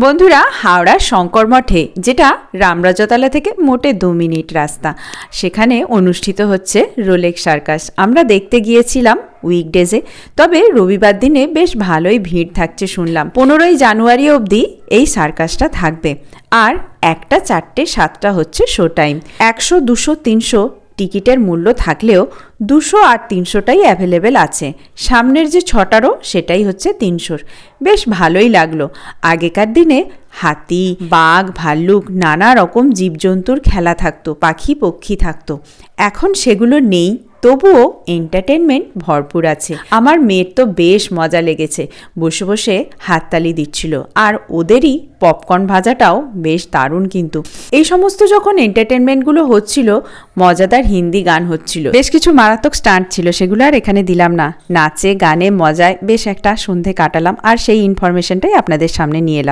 বন্ধুরা, হাওড়া শঙ্কর মঠে, যেটা রামরাজতলা থেকে মোটে 2 মিনিট রাস্তা, সেখানে অনুষ্ঠিত হচ্ছে রোলেক্স সার্কাস। আমরা দেখতে গিয়েছিলাম উইকডেজে, তবে রবিবার দিনে বেশ ভালোই ভিড় থাকছে শুনলাম। 15ই জানুয়ারি অবধি এই সার্কাসটা থাকবে। আর 1টা, 4টে, 7টা হচ্ছে শো টাইম। 100, 200, 300 টিকিটের মূল্য থাকলেও 200 আর 300টাই অ্যাভেলেবেল আছে। সামনের যে 6টারও সেটাই হচ্ছে 300। বেশ ভালোই লাগলো। আগেকার দিনে হাতি, বাঘ, ভাল্লুক, নানা রকম জীবজন্তুর খেলা থাকতো, পাখি পক্ষী থাকতো। এখন সেগুলো নেই, তবুও এন্টারটেনমেন্ট ভরপুর আছে। আমার মেয়ের তো বেশ মজা লেগেছে, বসে বসে হাততালি দিচ্ছিল। আর ওদেরই পপকর্ন ভাজাটাও বেশ দারুণ। কিন্তু এই সমস্ত যখন এন্টারটেনমেন্টগুলো হচ্ছিল, মজাদার হিন্দি গান হচ্ছিল, বেশ কিছু মারাত্মক স্টান্ট ছিল, সেগুলো আর এখানে দিলাম না। নাচে গানে মজায় বেশ একটা সন্ধে কাটালাম, আর সেই ইনফরমেশনটাই আপনাদের সামনে নিয়ে এলাম।